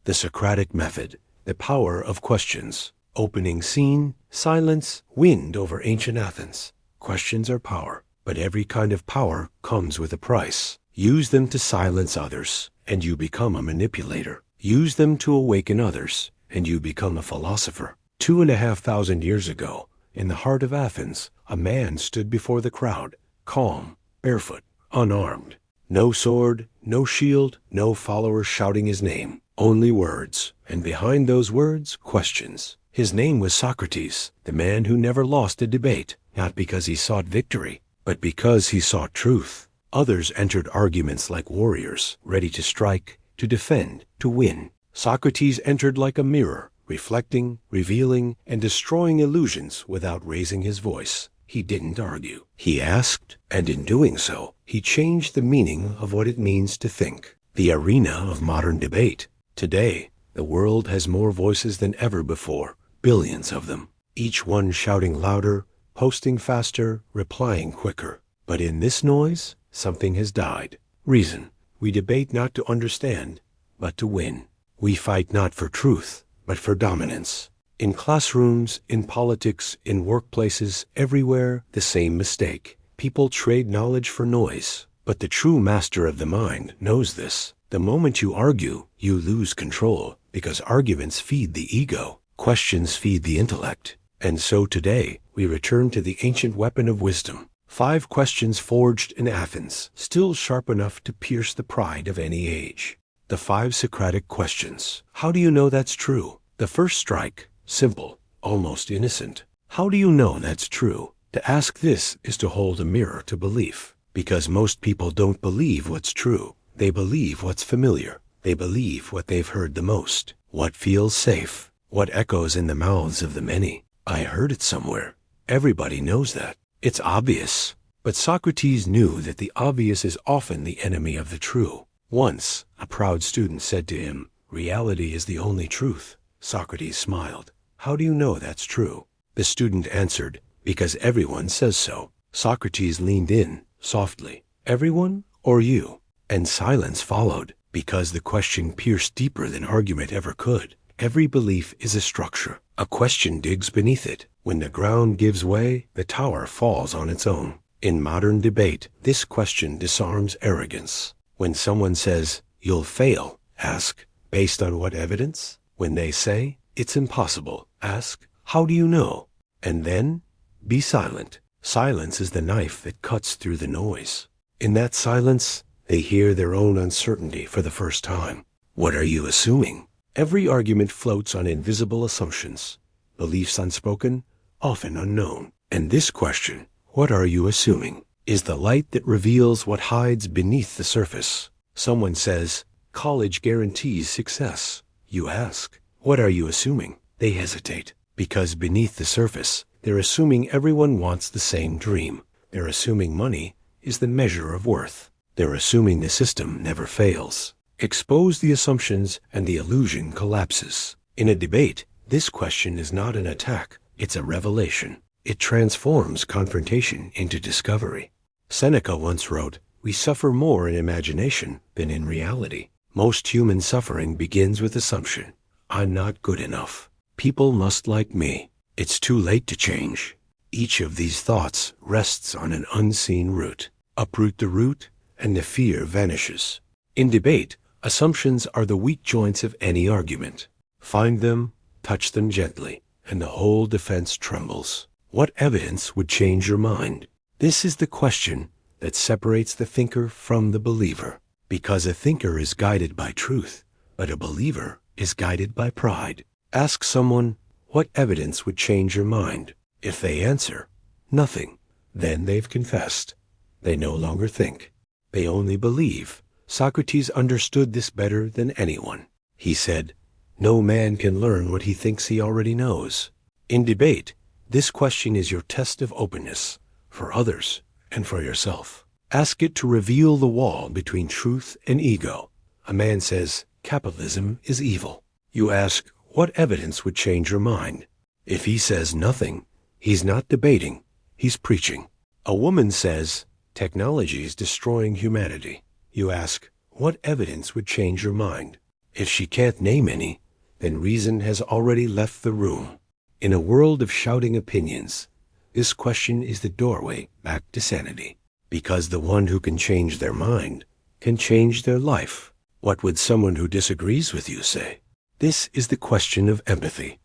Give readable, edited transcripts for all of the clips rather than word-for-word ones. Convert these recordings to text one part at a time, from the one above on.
The Socratic method, the power of questions. Opening scene, silence, wind over ancient Athens. Questions are power, but every kind of power comes with a price. Use them to silence others, and you become a manipulator. Use them to awaken others, and you become a philosopher. 2,500 years ago, in the heart of Athens, a man stood before the crowd, calm, barefoot, unarmed. No sword, no shield, no followers shouting his name. Only words, and behind those words, questions. His name was Socrates, the man who never lost a debate, not because he sought victory, but because he sought truth. Others entered arguments like warriors, ready to strike, to defend, to win. Socrates entered like a mirror, reflecting, revealing, and destroying illusions without raising his voice. He didn't argue. He asked, and in doing so, he changed the meaning of what it means to think. The arena of modern debate. Today, the world has more voices than ever before, billions of them, each one shouting louder, posting faster, replying quicker. But in this noise, something has died. Reason. We debate not to understand, but to win. We fight not for truth, but for dominance. In classrooms, in politics, in workplaces, everywhere, the same mistake. People trade knowledge for noise. But the true master of the mind knows this. The moment you argue, you lose control, because arguments feed the ego. Questions feed the intellect. And so today, we return to the ancient weapon of wisdom. 5 questions forged in Athens, still sharp enough to pierce the pride of any age. The 5 Socratic questions. How do you know that's true? The first strike, simple, almost innocent. How do you know that's true? To ask this is to hold a mirror to belief, because most people don't believe what's true. They believe what's familiar. They believe what they've heard the most, what feels safe, what echoes in the mouths of the many. I heard it somewhere. Everybody knows that. It's obvious. But Socrates knew that the obvious is often the enemy of the true. Once, a proud student said to him, "Reality is the only truth." Socrates smiled. "How do you know that's true?" The student answered, "Because everyone says so." Socrates leaned in, softly. "Everyone or you?" And silence followed, because the question pierced deeper than argument ever could. Every belief is a structure. A question digs beneath it. When the ground gives way, the tower falls on its own. In modern debate, this question disarms arrogance. When someone says, "You'll fail," ask, "Based on what evidence?" When they say, "It's impossible," ask, "How do you know?" And then, be silent. Silence is the knife that cuts through the noise. In that silence, they hear their own uncertainty for the first time. What are you assuming? Every argument floats on invisible assumptions, beliefs unspoken, often unknown. And this question, what are you assuming, is the light that reveals what hides beneath the surface. Someone says, "College guarantees success." You ask, "What are you assuming?" They hesitate, because beneath the surface, they're assuming everyone wants the same dream. They're assuming money is the measure of worth. They're assuming the system never fails. Expose the assumptions and the illusion collapses. In a debate, this question is not an attack, it's a revelation. It transforms confrontation into discovery. Seneca once wrote, "We suffer more in imagination than in reality." Most human suffering begins with assumption. I'm not good enough. People must like me. It's too late to change. Each of these thoughts rests on an unseen root. Uproot the root, and the fear vanishes. In debate, assumptions are the weak joints of any argument. Find them, touch them gently, and the whole defense trembles. What evidence would change your mind? This is the question that separates the thinker from the believer. Because a thinker is guided by truth, but a believer is guided by pride. Ask someone, what evidence would change your mind? If they answer, nothing, then they've confessed. They no longer think. They only believe. Socrates understood this better than anyone. He said, "No man can learn what he thinks he already knows." In debate, this question is your test of openness, for others and for yourself. Ask it to reveal the wall between truth and ego. A man says, "Capitalism is evil." You ask, what evidence would change your mind? If he says nothing, he's not debating, he's preaching. A woman says, "Technology is destroying humanity." You ask, what evidence would change your mind? If she can't name any, then reason has already left the room. In a world of shouting opinions, this question is the doorway back to sanity. Because the one who can change their mind can change their life. What would someone who disagrees with you say? This is the question of empathy,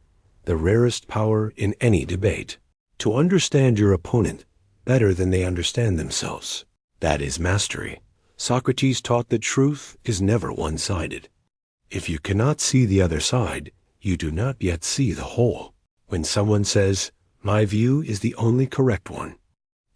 the rarest power in any debate. To understand your opponent better than they understand themselves. That is mastery. Socrates taught that truth is never one-sided. If you cannot see the other side, you do not yet see the whole. When someone says, "My view is the only correct one,"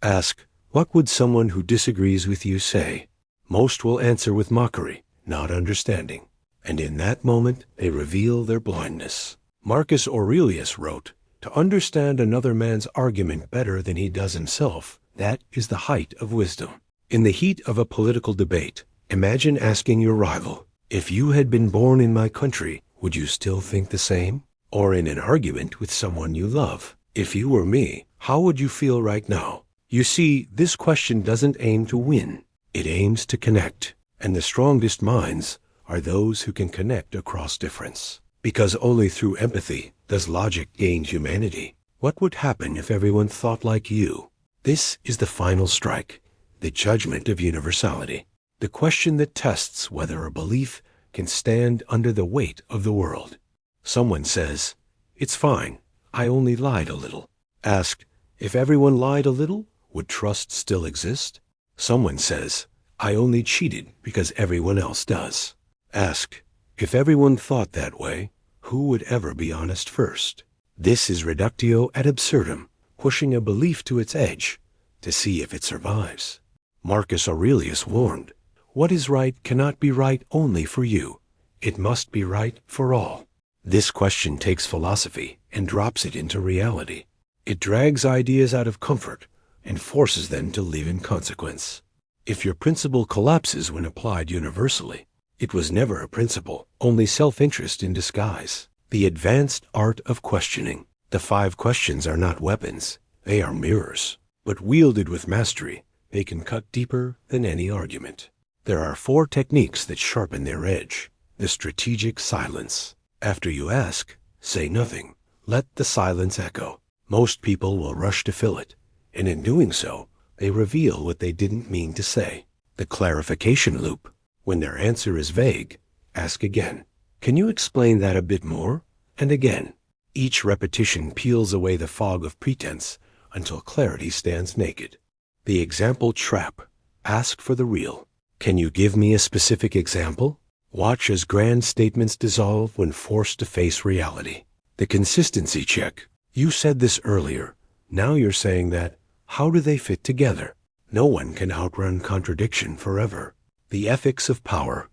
ask, what would someone who disagrees with you say? Most will answer with mockery, not understanding. And in that moment, they reveal their blindness. Marcus Aurelius wrote, "To understand another man's argument better than he does himself, that is the height of wisdom." In the heat of a political debate, imagine asking your rival, "If you had been born in my country, would you still think the same?" Or in an argument with someone you love, "If you were me, how would you feel right now?" You see, this question doesn't aim to win. It aims to connect. And the strongest minds are those who can connect across difference. Because only through empathy does logic gain humanity. What would happen if everyone thought like you? This is the final strike, the judgment of universality. The question that tests whether a belief can stand under the weight of the world. Someone says, "It's fine, I only lied a little." Ask, if everyone lied a little, would trust still exist? Someone says, "I only cheated because everyone else does." Ask, if everyone thought that way, who would ever be honest first? This is reductio ad absurdum, pushing a belief to its edge to see if it survives. Marcus Aurelius warned, "What is right cannot be right only for you. It must be right for all." This question takes philosophy and drops it into reality. It drags ideas out of comfort and forces them to live in consequence. If your principle collapses when applied universally, it was never a principle, only self-interest in disguise. The advanced art of questioning. The 5 questions are not weapons, they are mirrors. But wielded with mastery, they can cut deeper than any argument. There are 4 techniques that sharpen their edge. The strategic silence. After you ask, say nothing. Let the silence echo. Most people will rush to fill it, and in doing so, they reveal what they didn't mean to say. The clarification loop. When their answer is vague, ask again. "Can you explain that a bit more?" And again. Each repetition peels away the fog of pretense until clarity stands naked. The example trap. Ask for the real. "Can you give me a specific example?" Watch as grand statements dissolve when forced to face reality. The consistency check. "You said this earlier. Now you're saying that. How do they fit together?" No one can outrun contradiction forever. The ethics of power.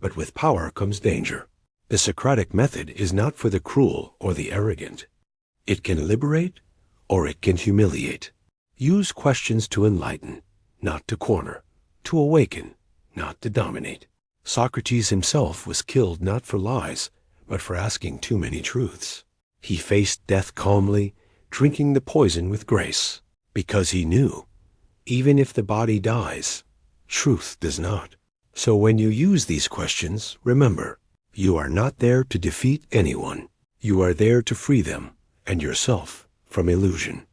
But with power comes danger. The Socratic method is not for the cruel or the arrogant. It can liberate or it can humiliate. Use questions to enlighten, not to corner, to awaken, not to dominate. Socrates himself was killed not for lies, but for asking too many truths. He faced death calmly, drinking the poison with grace, because he knew, even if the body dies, truth does not. So when you use these questions, remember, you are not there to defeat anyone. You are there to free them and yourself from illusion.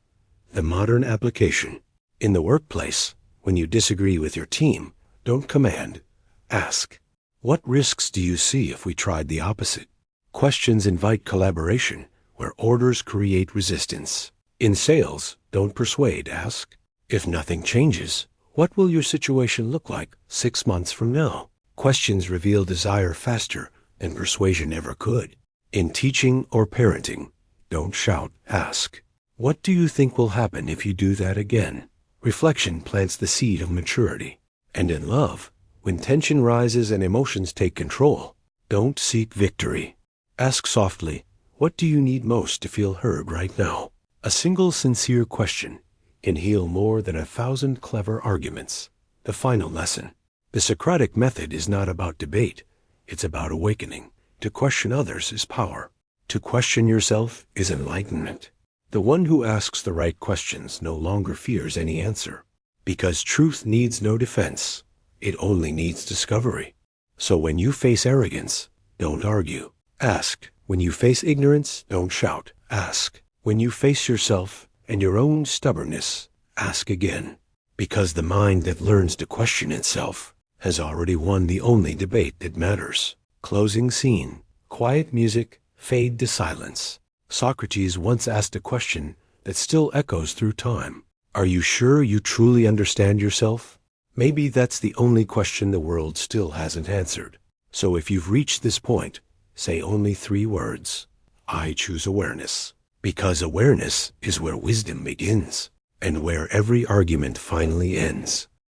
The modern application. In the workplace, when you disagree with your team, don't command. Ask, what risks do you see if we tried the opposite? Questions invite collaboration, where orders create resistance. In sales, don't persuade, ask. If nothing changes, what will your situation look like 6 months from now? Questions reveal desire faster than persuasion ever could. In teaching or parenting, don't shout, ask. What do you think will happen if you do that again? Reflection plants the seed of maturity. And in love, when tension rises and emotions take control, don't seek victory. Ask softly, what do you need most to feel heard right now? A single sincere question can heal more than 1,000 clever arguments. The final lesson. The Socratic method is not about debate. It's about awakening. To question others is power. To question yourself is enlightenment. The one who asks the right questions no longer fears any answer. Because truth needs no defense. It only needs discovery. So when you face arrogance, don't argue. Ask. When you face ignorance, don't shout. Ask. When you face yourself and your own stubbornness, ask again. Because the mind that learns to question itself has already won the only debate that matters. Closing scene. Quiet music, fade to silence. Socrates once asked a question that still echoes through time. Are you sure you truly understand yourself? Maybe that's the only question the world still hasn't answered. So if you've reached this point, say only 3 words. I choose awareness. Because awareness is where wisdom begins, and where every argument finally ends.